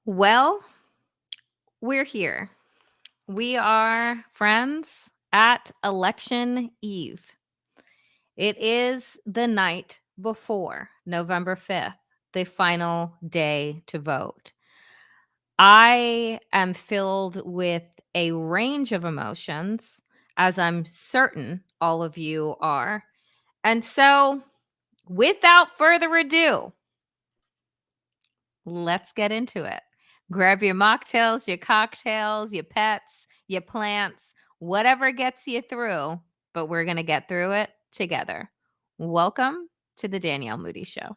Well, we're here. We are friends at election eve. It is the night before November 5th, the final day to vote. I am filled with a range of emotions, as I'm certain all of you are. And so, without further ado, let's get into it. Grab your mocktails, your cocktails, your pets, your plants, whatever gets you through, but we're going to get through it together. Welcome to the Danielle Moodie Show.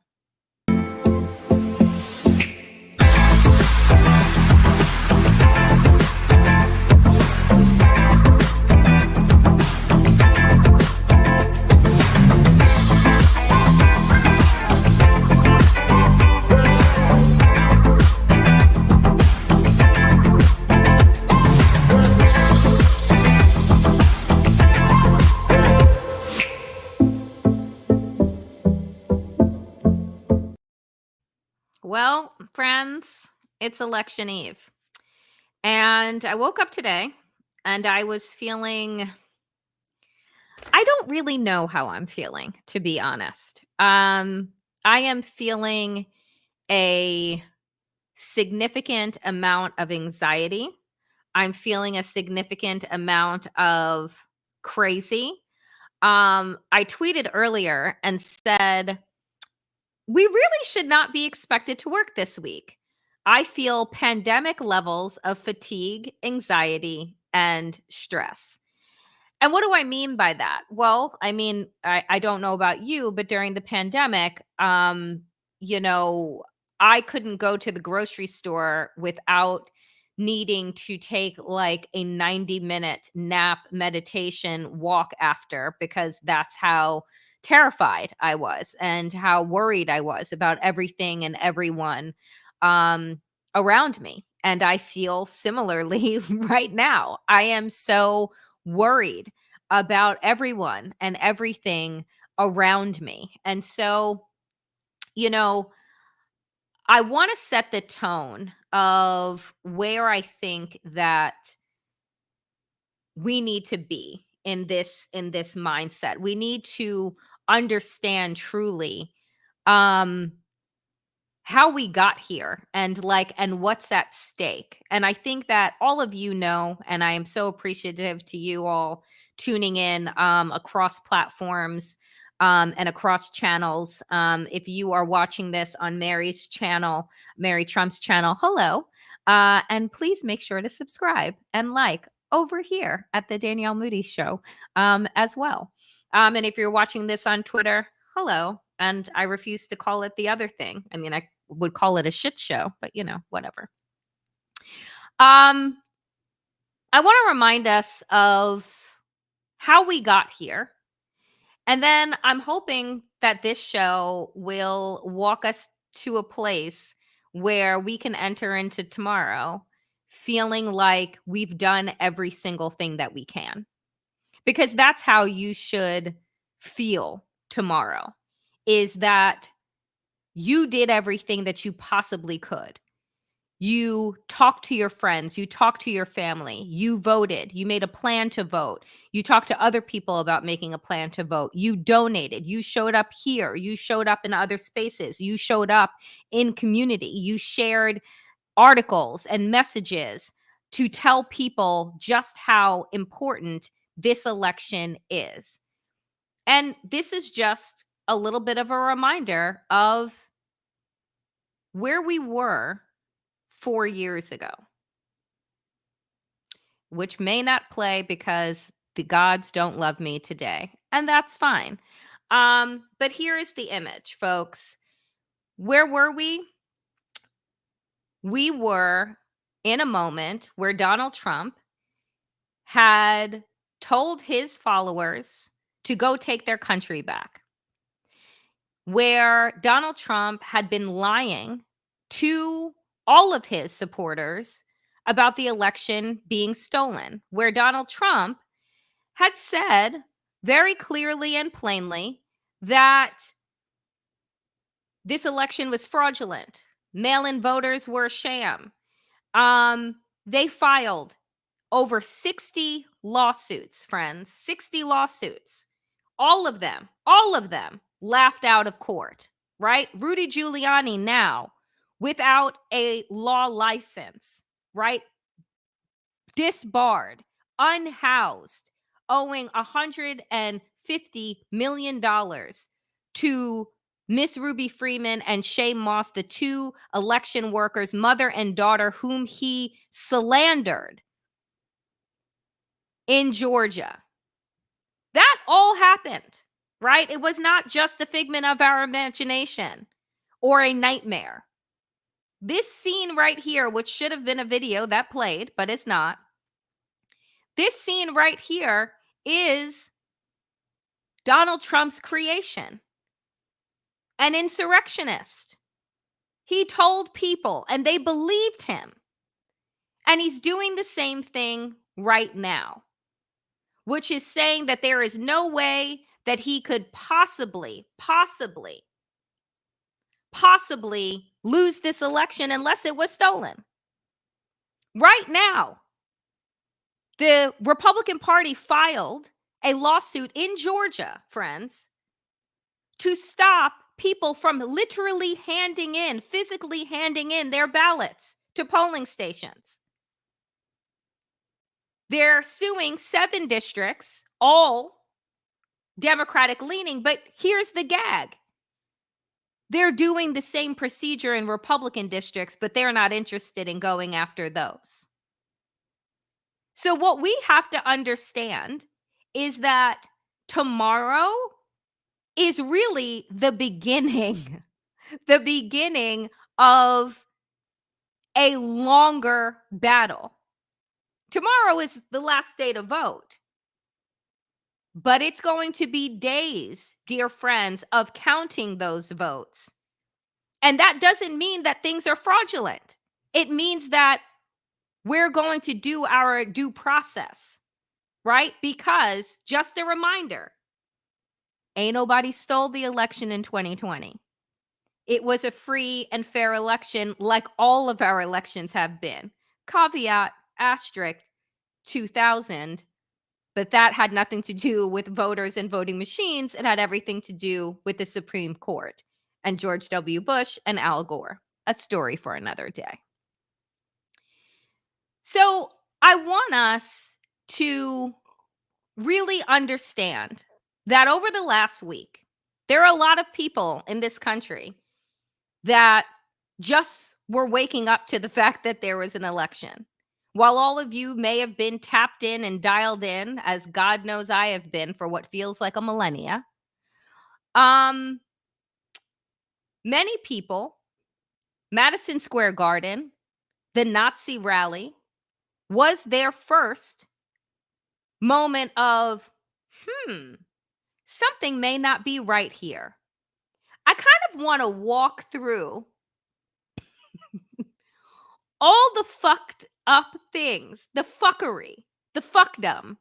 Well, friends, it's election eve. And I woke up today and I was feeling, I don't really know how I'm feeling, to be honest. I am feeling a significant amount of anxiety. I'm feeling a significant amount of crazy. I tweeted earlier and said, we really should not be expected to work this week. I feel pandemic levels of fatigue, anxiety, and stress. And what do I mean by that? Well, I don't know about you, but during the pandemic, you know, I couldn't go to the grocery store without needing to take like a 90-minute nap, meditation, walk after, because that's how terrified I was and how worried I was about everything and everyone around me. And I feel similarly right now. I am so worried about everyone and everything around me. And so, you know, I want to set the tone of where I think that we need to be in this mindset. We need to understand truly um how we got here and what's at stake. And I think that all of you know, and I am so appreciative to you all tuning in across platforms and across channels. If you are watching this on Mary's channel, Mary Trump's channel, hello. And please make sure to subscribe and like over here at the Danielle Moodie Show as well. And if you're watching this on Twitter, hello. And I refuse to call it the other thing. I mean, I would call it a shit show, but whatever. Um, I want to remind us of how we got here. And then I'm hoping that this show will walk us to a place where we can enter into tomorrow feeling like we've done every single thing that we can. Because that's how you should feel tomorrow, is that you did everything that you possibly could. You talked to your friends, you talked to your family, you voted, you made a plan to vote, you talked to other people about making a plan to vote, you donated, you showed up here, you showed up in other spaces, you showed up in community, you shared articles and messages to tell people just how important this election is. And this is just a little bit of a reminder of where we were 4 years ago, which may not play because the gods don't love me today, and that's fine. But here is the image, folks. Where were we? We were in a moment where Donald Trump had told his followers to go take their country back, where Donald Trump had been lying to all of his supporters about the election being stolen, where Donald Trump had said very clearly and plainly that this election was fraudulent. Mail-in voters were a sham. They filed over 60 lawsuits, friends, 60 lawsuits. All of them laughed out of court, right? Rudy Giuliani now without a law license, right? Disbarred, unhoused, owing $150 million to Miss Ruby Freeman and Shay Moss, the two election workers, mother and daughter, whom he slandered in Georgia. That all happened, right? It was not just a figment of our imagination or a nightmare. This scene right here, which should have been a video that played, but it's not. This scene right here is Donald Trump's creation, an insurrectionist. He told people and they believed him. And he's doing the same thing right now, which is saying that there is no way that he could possibly lose this election unless it was stolen. Right now, the Republican Party filed a lawsuit in Georgia, friends, to stop people from literally physically handing in their ballots to polling stations. They're suing 7 districts, all Democratic leaning, but here's the gag. They're doing the same procedure in Republican districts, but they're not interested in going after those. So what we have to understand is that tomorrow is really the beginning of a longer battle. Tomorrow is the last day to vote. But it's going to be days, dear friends, of counting those votes. And that doesn't mean that things are fraudulent. It means that we're going to do our due process, right? Because just a reminder, ain't nobody stole the election in 2020. It was a free and fair election like all of our elections have been. Caveat, asterisk, 2000. But that had nothing to do with voters and voting machines. It had everything to do with the Supreme Court and George W. Bush and Al Gore. A story for another day. So I want us to really understand that over the last week, there are a lot of people in this country that just were waking up to the fact that there was an election. While all of you may have been tapped in and dialed in, as God knows I have been for what feels like a millennia, many people, Madison Square Garden, the Nazi rally, was their first moment of, something may not be right here. I kind of want to walk through all the fucked up things, the fuckery, the fuckdom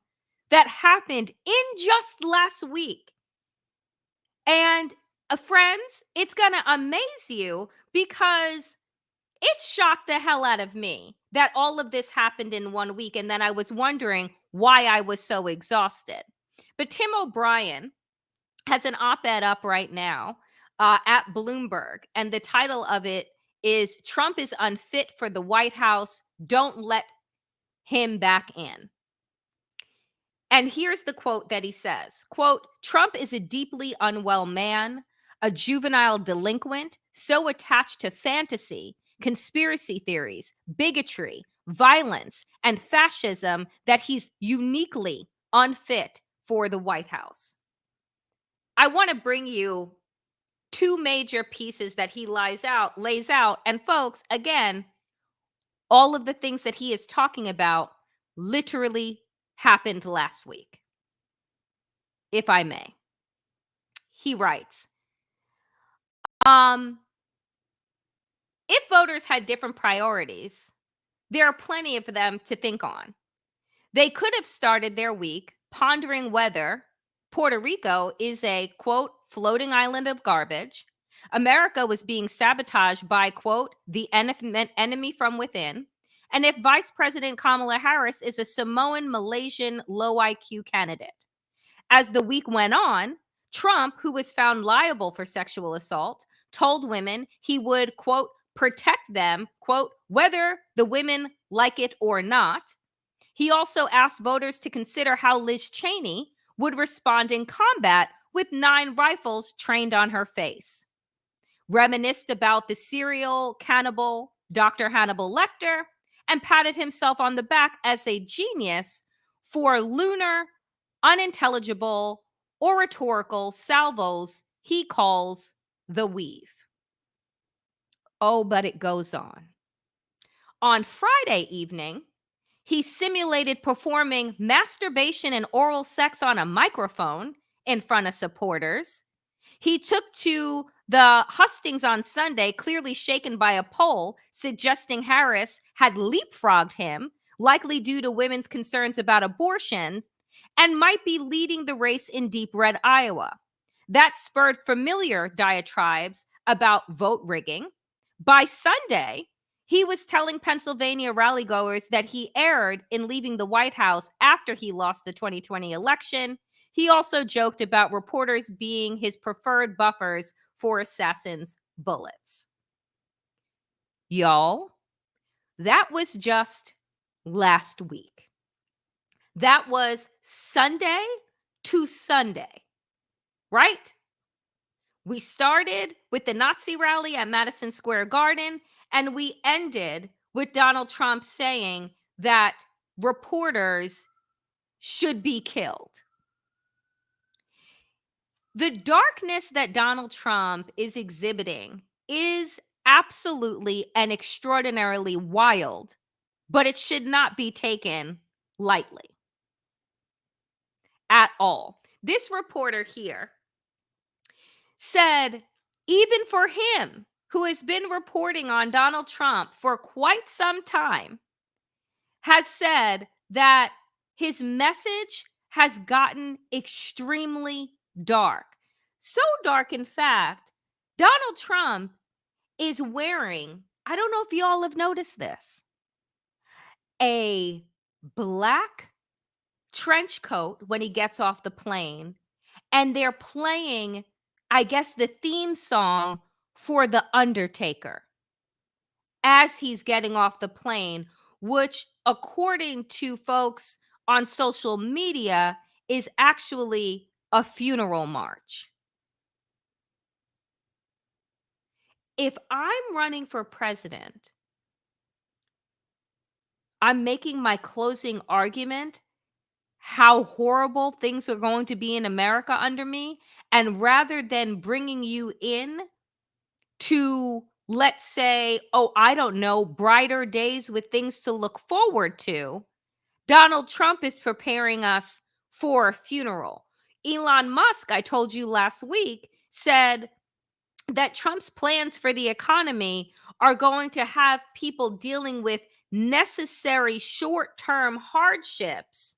that happened in just last week. And friends, it's going to amaze you because it shocked the hell out of me that all of this happened in 1 week. And then I was wondering why I was so exhausted. But Tim O'Brien has an op-ed up right now at Bloomberg. And the title of it is "Trump is unfit for the White House. Don't let him back in." And here's the quote that he says, quote, "Trump is a deeply unwell man, a juvenile delinquent, so attached to fantasy, conspiracy theories, bigotry, violence, and fascism that he's uniquely unfit for the White House." I want to bring you 2 major pieces that he lays out. And folks, again, all of the things that he is talking about literally happened last week, if I may. He writes, if voters had different priorities, there are plenty of them to think on. They could have started their week pondering whether Puerto Rico is a, quote, floating island of garbage. America was being sabotaged by, quote, the enemy from within. and if Vice President Kamala Harris is a Samoan Malaysian low IQ candidate. As the week went on, Trump, who was found liable for sexual assault, told women he would, quote, protect them, quote, whether the women like it or not. He also asked voters to consider how Liz Cheney would respond in combat with 9 rifles trained on her face. Reminisced about the serial cannibal Dr. Hannibal Lecter, and patted himself on the back as a genius for lunar, unintelligible, oratorical salvos he calls the weave. Oh, but it goes on. On Friday evening, he simulated performing masturbation and oral sex on a microphone in front of supporters. He took to the hustings on Sunday, clearly shaken by a poll suggesting Harris had leapfrogged him, likely due to women's concerns about abortion, and might be leading the race in deep red Iowa. That spurred familiar diatribes about vote rigging. By Sunday, he was telling Pennsylvania rallygoers that he erred in leaving the White House after he lost the 2020 election. He also joked about reporters being his preferred buffers for assassins' bullets. Y'all, that was just last week. That was Sunday to Sunday, right? We started with the Nazi rally at Madison Square Garden, and we ended with Donald Trump saying that reporters should be killed. The darkness that Donald Trump is exhibiting is absolutely and extraordinarily wild, but it should not be taken lightly at all. This reporter here said, even for him, who has been reporting on Donald Trump for quite some time, has said that his message has gotten extremely dark. So dark, in fact, Donald Trump is wearing, I don't know if you all have noticed this, a black trench coat when he gets off the plane, and they're playing, I guess, the theme song for The Undertaker as he's getting off the plane, which, according to folks on social media, is actually a funeral march. If I'm running for president, I'm making my closing argument how horrible things are going to be in America under me. And rather than bringing you in to, let's say, oh, I don't know, brighter days with things to look forward to, Donald Trump is preparing us for a funeral. Elon Musk, I told you last week, said that Trump's plans for the economy are going to have people dealing with necessary short-term hardships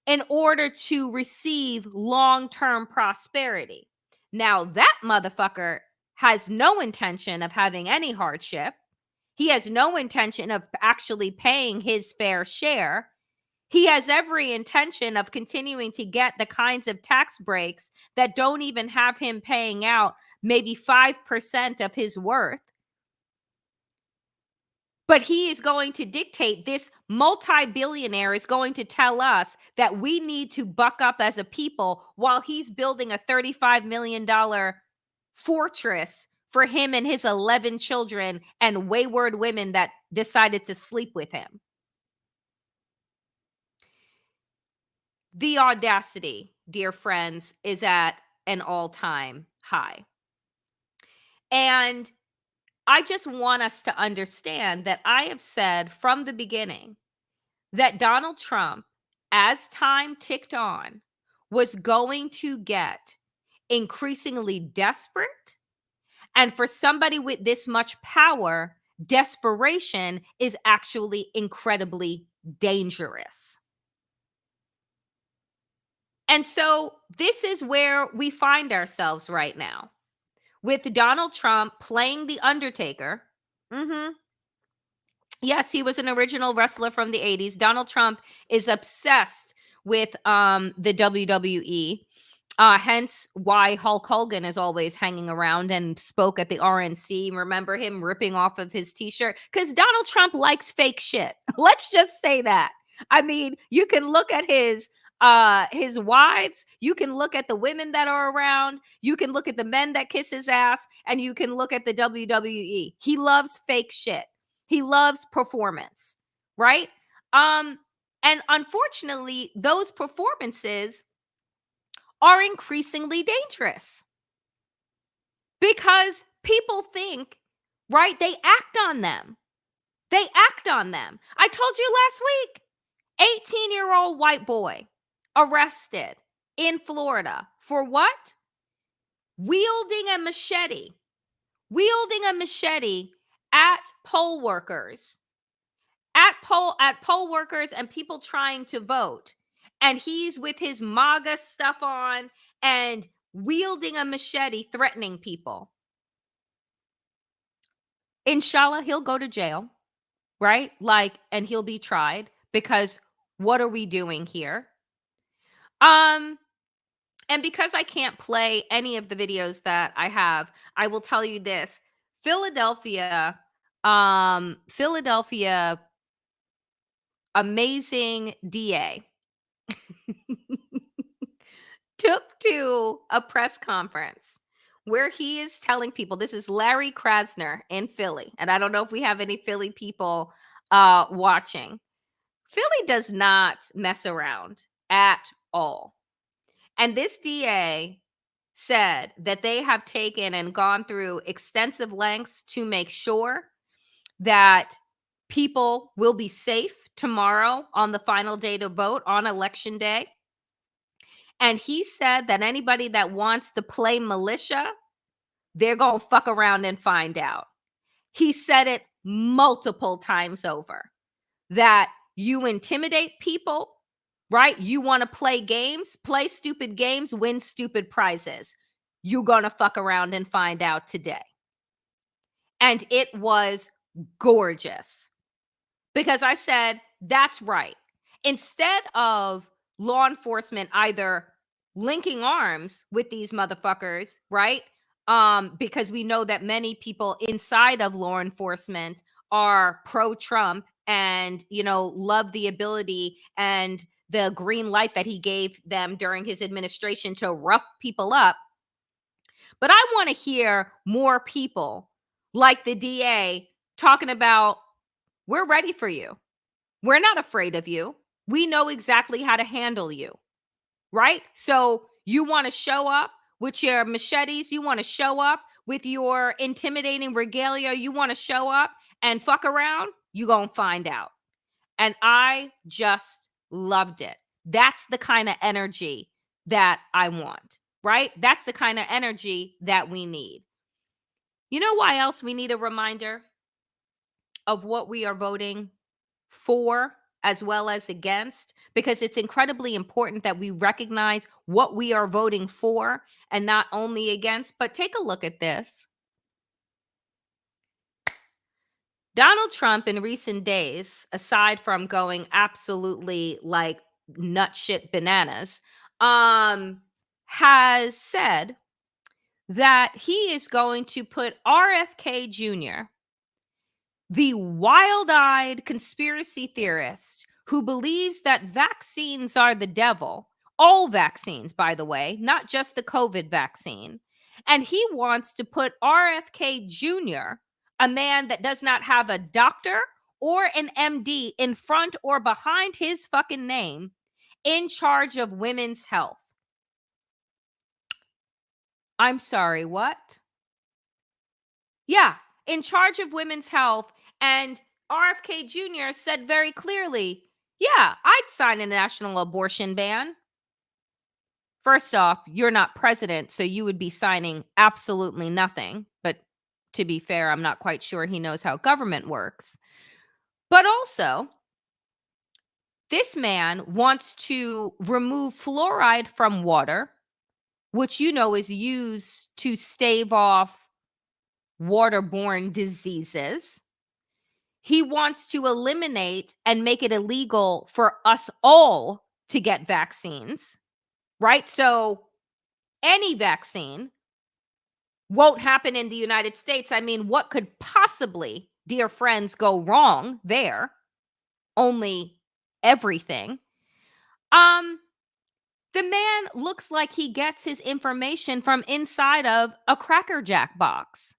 in order to receive long-term prosperity. Now, that motherfucker has no intention of having any hardship. He has no intention of actually paying his fair share. He has every intention of continuing to get the kinds of tax breaks that don't even have him paying out maybe 5% of his worth. But he is going to dictate, this multi-billionaire is going to tell us that we need to buck up as a people while he's building a $35 million fortress for him and his 11 children and wayward women that decided to sleep with him. The audacity, dear friends, is at an all-time high. And I just want us to understand that I have said from the beginning that Donald Trump, as time ticked on, was going to get increasingly desperate. And for somebody with this much power, desperation is actually incredibly dangerous. And so this is where we find ourselves right now, with Donald Trump playing the Undertaker. Yes, he was an original wrestler from the 80s. Donald Trump is obsessed with the WWE. Hence why Hulk Hogan is always hanging around and spoke at the RNC. Remember him ripping off of his t-shirt? Because Donald Trump likes fake shit. Let's just say that. I mean, you can look at his wives, you can look at the women that are around, you can look at the men that kiss his ass, and you can look at the WWE. He loves fake shit. He loves performance, right? Um, and unfortunately, those performances are increasingly dangerous because people think, right? They act on them. They act on them. I told you last week, 18-year-old white boy arrested in Florida for what? Wielding a machete. Wielding a machete at poll workers. At poll workers and people trying to vote. And he's with his MAGA stuff on and wielding a machete, threatening people. Inshallah, he'll go to jail, right? Like, and he'll be tried because what are we doing here? Um, and because I can't play any of the videos that I have, I will tell you this. Philadelphia amazing DA took to a press conference where he is telling people, this is Larry Krasner in Philly, and I don't know if we have any Philly people watching. Philly does not mess around at all. And this DA said that they have taken and gone through extensive lengths to make sure that people will be safe tomorrow on the final day to vote on election day. And he said that anybody that wants to play militia, they're going to fuck around and find out. He said it multiple times over that you intimidate people, right? You want to play games, play stupid games, win stupid prizes. You're going to fuck around and find out today. And it was gorgeous because I said, that's right. Instead of law enforcement either linking arms with these motherfuckers, right? Because we know that many people inside of law enforcement are pro-Trump and, love the ability and the green light that he gave them during his administration to rough people up. But I want to hear more people like the DA talking about, we're ready for you. We're not afraid of you. We know exactly how to handle you, right? So you want to show up with your machetes. You want to show up with your intimidating regalia. You want to show up and fuck around. You going to find out. And I just loved it. That's the kind of energy that I want, right? That's the kind of energy that we need. You know why else we need a reminder of what we are voting for as well as against? Because it's incredibly important that we recognize what we are voting for and not only against. But take a look at this. Donald Trump in recent days, aside from going absolutely like nut shit bananas, has said that he is going to put RFK Jr., the wild-eyed conspiracy theorist who believes that vaccines are the devil, all vaccines, by the way, not just the COVID vaccine. And he wants to put RFK Jr., a man that does not have a doctor or an MD in front or behind his fucking name, in charge of women's health. I'm sorry, what? Yeah, in charge of women's health. And RFK Jr. said very clearly, yeah, I'd sign a national abortion ban. First off, you're not president, so you would be signing absolutely nothing. But to be fair, I'm not quite sure he knows how government works. But also, this man wants to remove fluoride from water, which is used to stave off waterborne diseases. he wants to eliminate and make it illegal for us all to get vaccines, right? So any vaccine won't happen in the United States. I mean, what could possibly, dear friends, go wrong there? Only everything. Um, the man looks like he gets his information from inside of a Cracker Jack box.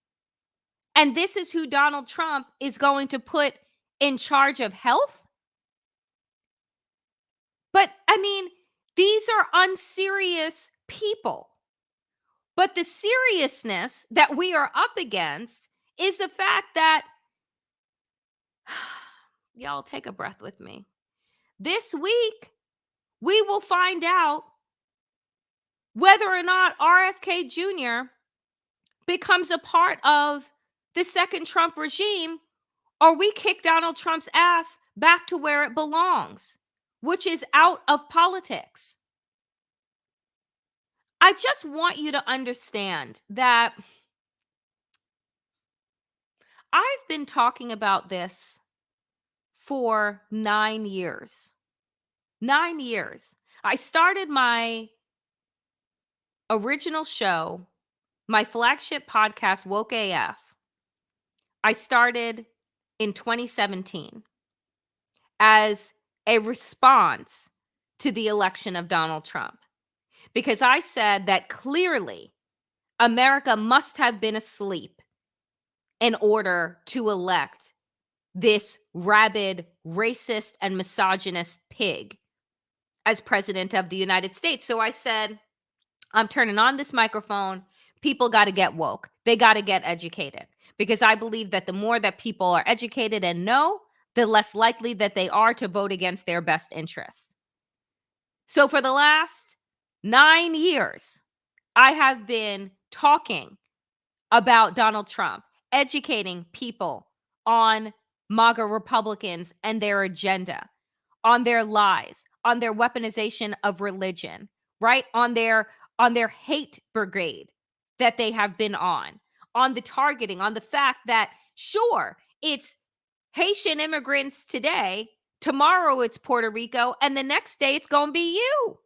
And this is who Donald Trump is going to put in charge of health? But I mean, these are unserious people. But the seriousness that we are up against is the fact that, y'all take a breath with me. This week, we will find out whether or not RFK Jr. becomes a part of the second Trump regime, or we kick Donald Trump's ass back to where it belongs, which is out of politics. I just want you to understand that I've been talking about this for 9 years. 9 years. I started my original show, my flagship podcast, Woke AF. I started in 2017 as a response to the election of Donald Trump, because I said that clearly America must have been asleep in order to elect this rabid, racist, and misogynist pig as president of the United States. So I said, I'm turning on this microphone. People got to get woke. They got to get educated, because I believe that the more that people are educated and know, the less likely that they are to vote against their best interests. So for the last 9 years, I have been talking about Donald Trump, educating people on MAGA Republicans and their agenda, on their lies, on their weaponization of religion, right? On their hate brigade that they have been on the targeting, on the fact that, sure, it's Haitian immigrants today, tomorrow it's Puerto Rico, and the next day it's going to be you.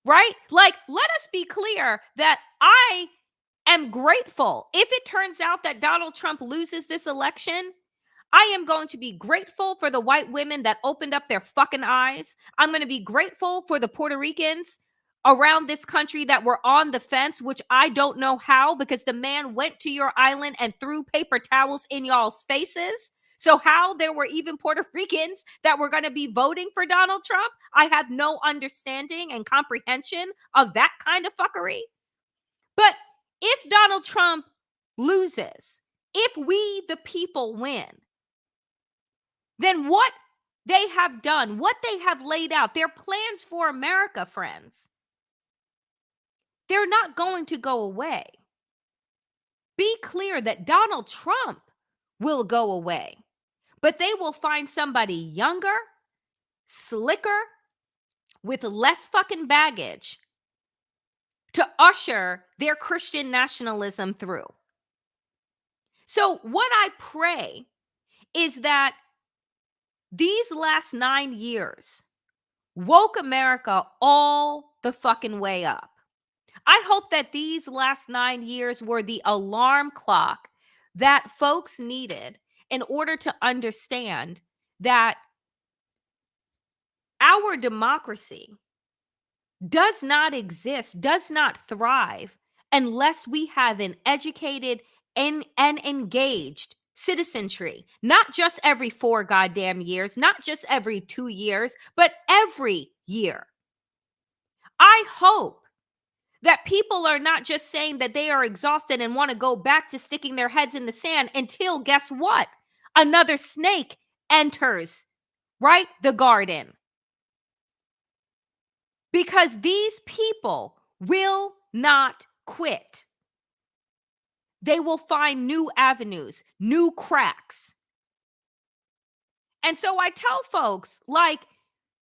Right? Like, let us be clear that I am grateful. If it turns out that Donald Trump loses this election, I am going to be grateful for the white women that opened up their fucking eyes. I'm going to be grateful for the Puerto Ricans around this country that were on the fence, which I don't know how, because the man went to your island and threw paper towels in y'all's faces. So how there were even Puerto Ricans that were going to be voting for Donald Trump, I have no understanding and comprehension of that kind of fuckery. But if Donald Trump loses, if we, the people, win, then what they have done, what they have laid out, their plans for America, friends, they're not going to go away. Be clear that Donald Trump will go away, but they will find somebody younger, slicker, with less fucking baggage to usher their Christian nationalism through. So what I pray is that these last 9 years woke America all the fucking way up. I hope that these last 9 years were the alarm clock that folks needed in order to understand that our democracy does not exist, does not thrive unless we have an educated and engaged citizenry, not just every 4 goddamn years, not just every 2 years, but every year. I hope that people are not just saying that they are exhausted and want to go back to sticking their heads in the sand until, guess what? Another snake enters, right? The garden. Because these people will not quit. They will find new avenues, new cracks. And so I tell folks, like,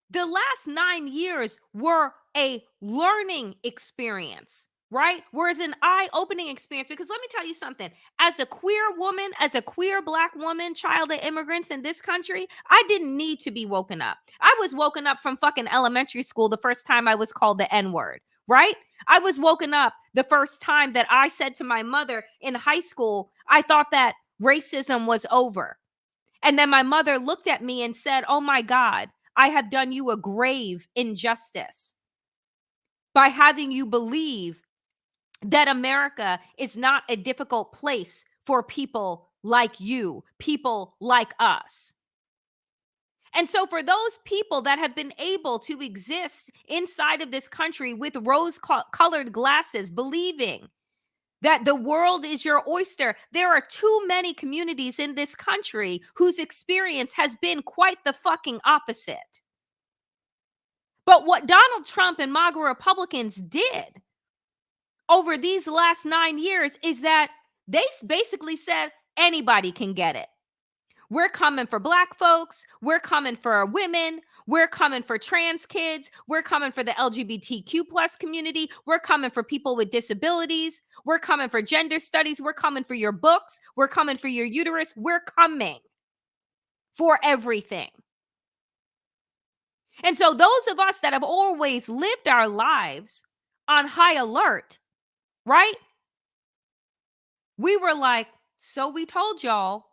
the last 9 years were a learning experience right? Whereas an eye-opening experience, because let me tell you something, as a queer woman, as a queer Black woman, child of immigrants in this country, I didn't need to be woken up. I was woken up from fucking elementary school the first time I was called the N-word, right? I was woken up the first time that I said to my mother in high school, I thought that racism was over. And then my mother looked at me and said, "Oh my God, I have done you a grave injustice by having you believe that America is not a difficult place for people like you, people like us." And so, for those people that have been able to exist inside of this country with rose colored glasses, believing that the world is your oyster, there are too many communities in this country whose experience has been quite the fucking opposite. But what Donald Trump and MAGA Republicans did over these last 9 years is that they basically said anybody can get it. We're coming for Black folks. We're coming for women. We're coming for trans kids. We're coming for the LGBTQ plus community. We're coming for people with disabilities. We're coming for gender studies. We're coming for your books. We're coming for your uterus. We're coming for everything. And so those of us that have always lived our lives on high alert, right? We were like, so we told y'all.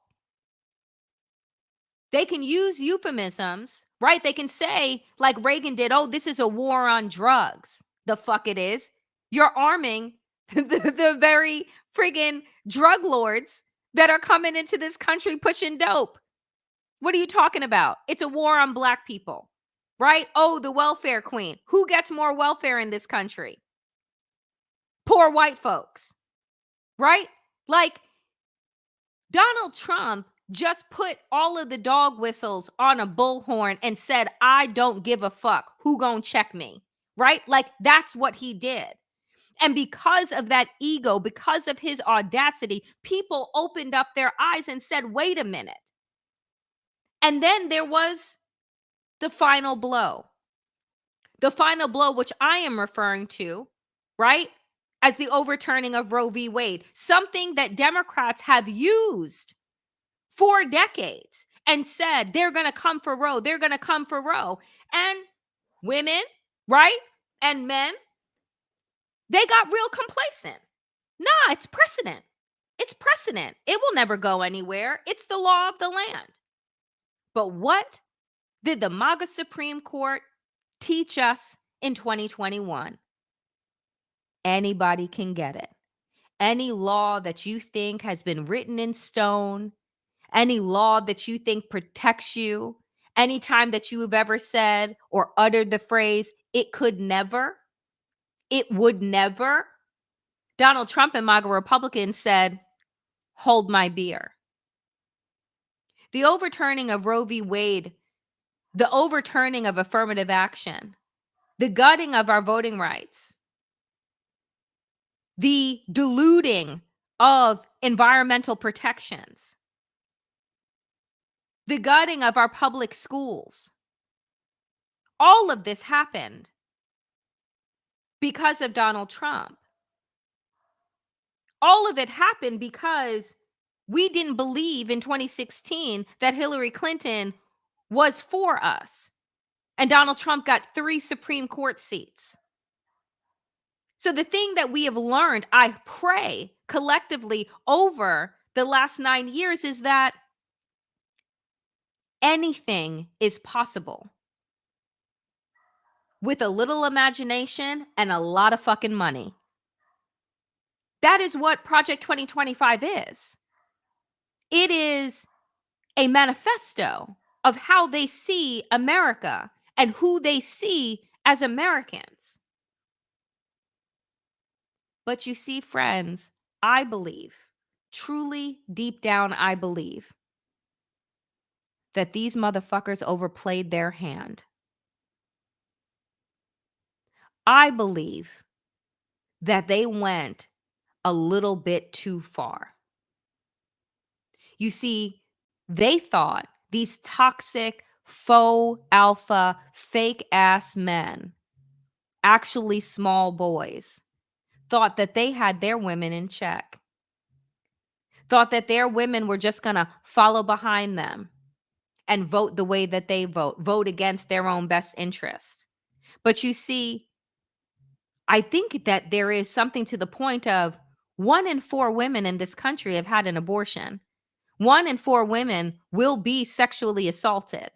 They can use euphemisms, right? They can say, like Reagan did, oh, this is a war on drugs. The fuck it is. You're arming the very friggin' drug lords that are coming into this country pushing dope. What are you talking about? It's a war on Black people, right? Oh, the welfare queen. Who gets more welfare in this country? Poor white folks, right? Like, Donald Trump just put all of the dog whistles on a bullhorn and said, I don't give a fuck. Who gonna check me? Right? Like, that's what he did. And because of that ego, because of his audacity, people opened up their eyes and said, wait a minute. And then there was the final blow. The final blow, which I am referring to, right, as the overturning of Roe v. Wade, something that Democrats have used for decades and said they're going to come for Roe, they're going to come for Roe. And women, right, and men, they got real complacent. Nah, it's precedent. It's precedent. It will never go anywhere. It's the law of the land. But what did the MAGA Supreme Court teach us in 2021? Anybody can get it. Any law that you think has been written in stone, any law that you think protects you, anytime that you have ever said or uttered the phrase, it could never, it would never, Donald Trump and MAGA Republicans said, hold my beer. The overturning of Roe v. Wade, the overturning of affirmative action, the gutting of our voting rights, the diluting of environmental protections, the gutting of our public schools. All of this happened because of Donald Trump. All of it happened because we didn't believe in 2016 that Hillary Clinton was for us. And Donald Trump got 3 Supreme Court seats. So the thing that we have learned, I pray collectively over the last 9 years, is that anything is possible with a little imagination and a lot of fucking money. That is what Project 2025 is. It is a manifesto of how they see America and who they see as Americans. But you see, friends, I believe, truly deep down, I believe that these motherfuckers overplayed their hand. I believe that they went a little bit too far. You see, they thought these toxic, faux alpha, fake ass men, actually small boys, thought that they had their women in check, thought that their women were just going to follow behind them and vote the way that they vote against their own best interest. But you see, I think that there is something to the point of 1 in 4 women in this country have had an abortion. 1 in 4 women will be sexually assaulted.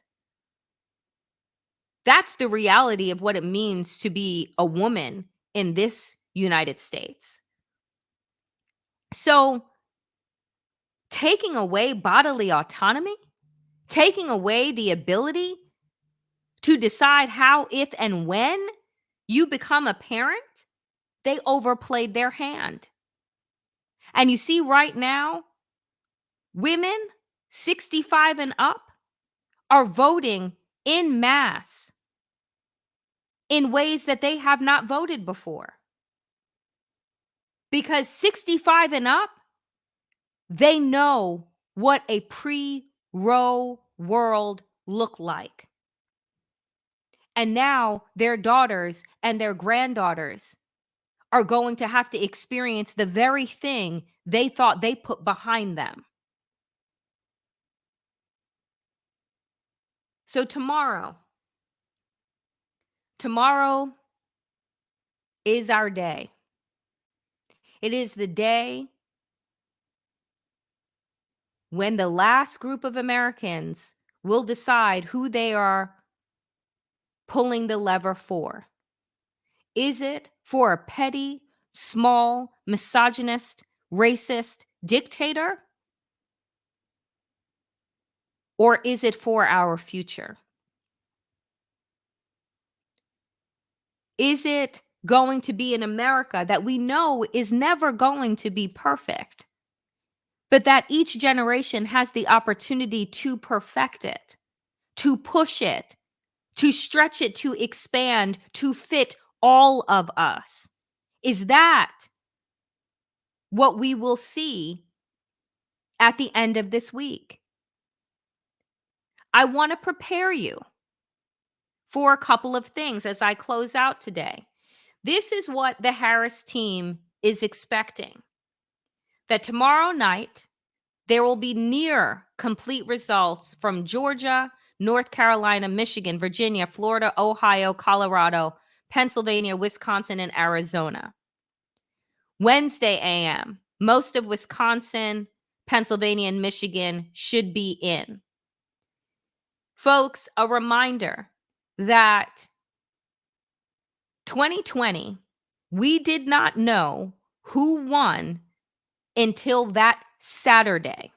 That's the reality of what it means to be a woman in this United States. So, taking away bodily autonomy, taking away the ability to decide how, if, and when you become a parent, they overplayed their hand. And you see, right now, women 65 and up are voting in mass in ways that they have not voted before. Because 65 and up, they know what a pre-Roe world looked like. And now their daughters and their granddaughters are going to have to experience the very thing they thought they put behind them. So tomorrow is our day. It is the day when the last group of Americans will decide who they are pulling the lever for. Is it for a petty, small, misogynist, racist dictator? Or is it for our future? Is it going to be an America that we know is never going to be perfect, but that each generation has the opportunity to perfect it, to push it, to stretch it, to expand, to fit all of us? Is that what we will see at the end of this week? I want to prepare you for a couple of things as I close out today. This is what the Harris team is expecting: that tomorrow night, there will be near complete results from Georgia, North Carolina, Michigan, Virginia, Florida, Ohio, Colorado, Pennsylvania, Wisconsin, and Arizona. Wednesday AM, most of Wisconsin, Pennsylvania, and Michigan should be in. Folks, a reminder that 2020, we did not know who won until that Saturday.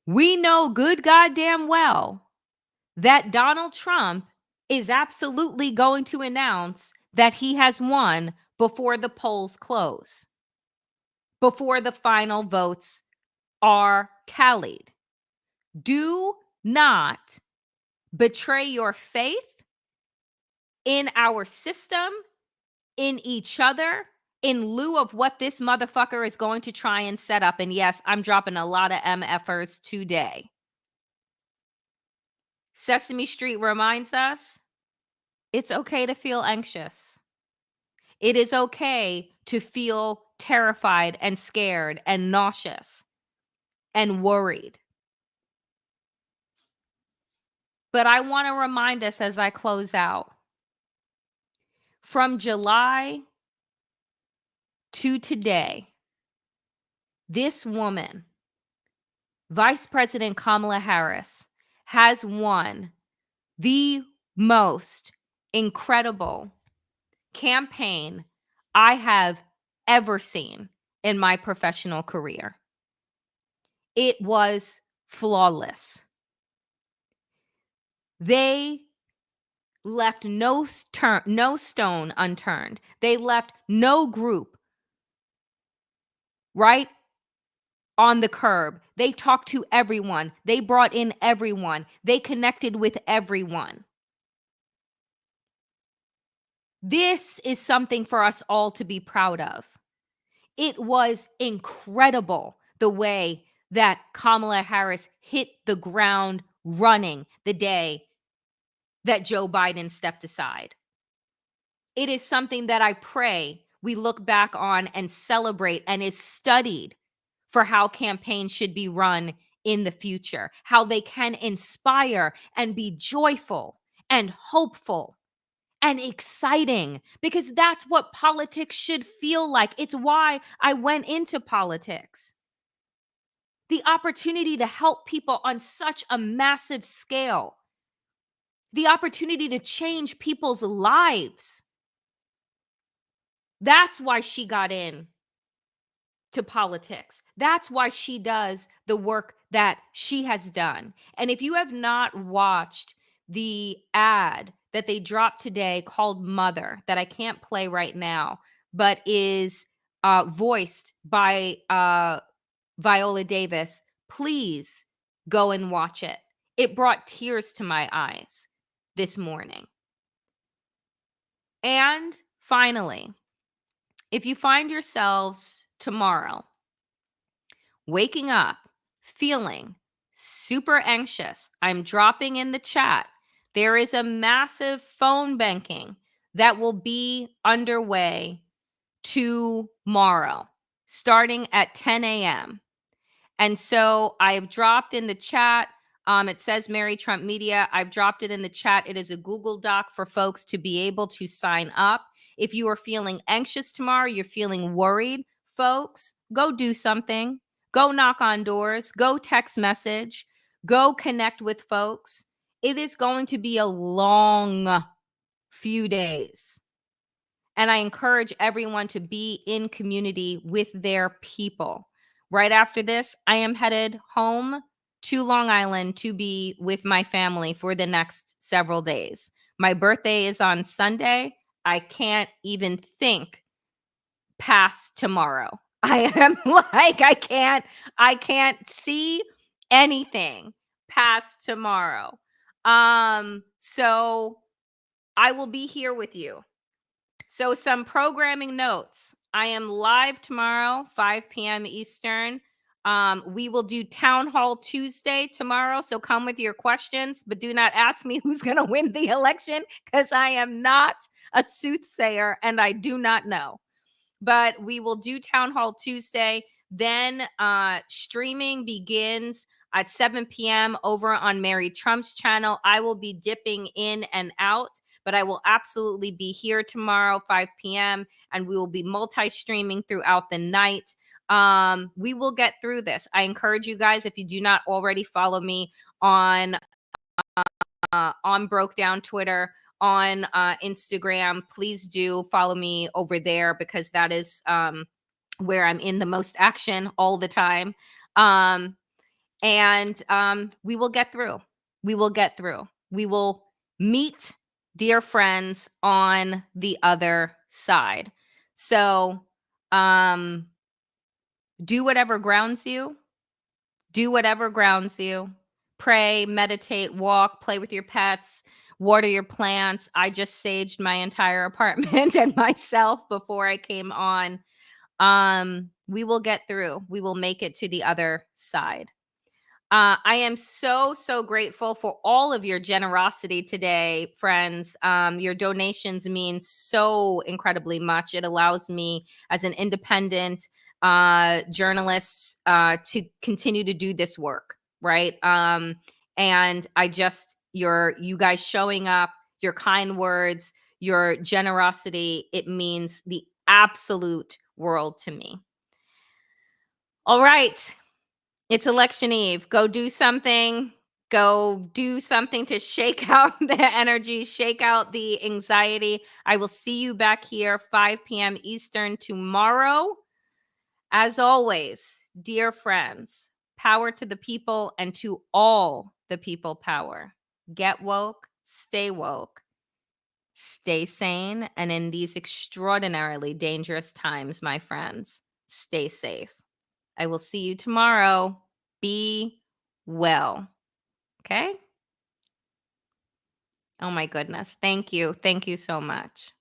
We know good goddamn well that Donald Trump is absolutely going to announce that he has won before the polls close, before the final votes are tallied. Do not betray your faith in our system, in each other, in lieu of what this motherfucker is going to try and set up. And yes, I'm dropping a lot of MFers today. Sesame Street reminds us it's okay to feel anxious. It is okay to feel terrified and scared and nauseous and worried. But I want to remind us as I close out, from July to today, this woman, Vice President Kamala Harris, has won the most incredible campaign I have ever seen in my professional career. It was flawless. They left no stone unturned. They left no group right on the curb. They talked to everyone. They brought in everyone. They connected with everyone. This is something for us all to be proud of. It was incredible the way that Kamala Harris hit the ground running the day that Joe Biden stepped aside. It is something that I pray we look back on and celebrate and is studied for how campaigns should be run in the future, how they can inspire and be joyful and hopeful and exciting, because that's what politics should feel like. It's why I went into politics. The opportunity to help people on such a massive scale, the opportunity to change people's lives. That's why she got in to politics. That's why she does the work that she has done. And if you have not watched the ad that they dropped today called Mother, that I can't play right now, but is voiced by Viola Davis, please go and watch it. It brought tears to my eyes this morning. And finally, if you find yourselves tomorrow waking up feeling super anxious, I'm dropping in the chat. There is a massive phone banking that will be underway tomorrow, starting at 10 a.m. And so I've dropped in the chat. It says Mary Trump Media. I've dropped it in the chat. It is a Google Doc for folks to be able to sign up. If you are feeling anxious tomorrow, you're feeling worried, folks, go do something. Go knock on doors. Go text message. Go connect with folks. It is going to be a long few days. And I encourage everyone to be in community with their people. Right after this, I am headed home to Long Island to be with my family for the next several days. My birthday is on Sunday. I can't even think past tomorrow. I am like, I can't see anything past tomorrow. So I will be here with you. So some programming notes. I am live tomorrow, 5 p.m. Eastern. We will do Town Hall Tuesday tomorrow. So come with your questions, but do not ask me who's going to win the election, because I am not a soothsayer and I do not know. But we will do Town Hall Tuesday. Then streaming begins at 7 p.m. over on Mary Trump's channel. I will be dipping in and out, but I will absolutely be here tomorrow, 5 p.m., and we will be multi-streaming throughout the night. We will get through this. I encourage you guys, if you do not already follow me on Broke Down Twitter, on Instagram, please do follow me over there, because that is where I'm in the most action all the time. And we will get through. We will get through. We will meet dear friends on the other side. So do whatever grounds you. Do whatever grounds you. Pray, meditate, walk, play with your pets, water your plants. I just saged my entire apartment and myself before I came on. We will get through. We will make it to the other side. I am so, so grateful for all of your generosity today, friends. Your donations mean so incredibly much. It allows me, as an independent journalist, to continue to do this work, right? And you guys showing up, your kind words, your generosity, it means the absolute world to me. All right. It's election eve. Go do something. Go do something to shake out the energy, shake out the anxiety. I will see you back here, 5 p.m. Eastern tomorrow. As always, dear friends, power to the people, and to all the people power. Get woke, stay sane, and in these extraordinarily dangerous times, my friends, stay safe. I will see you tomorrow. Be well. Okay? Oh my goodness. Thank you. Thank you so much.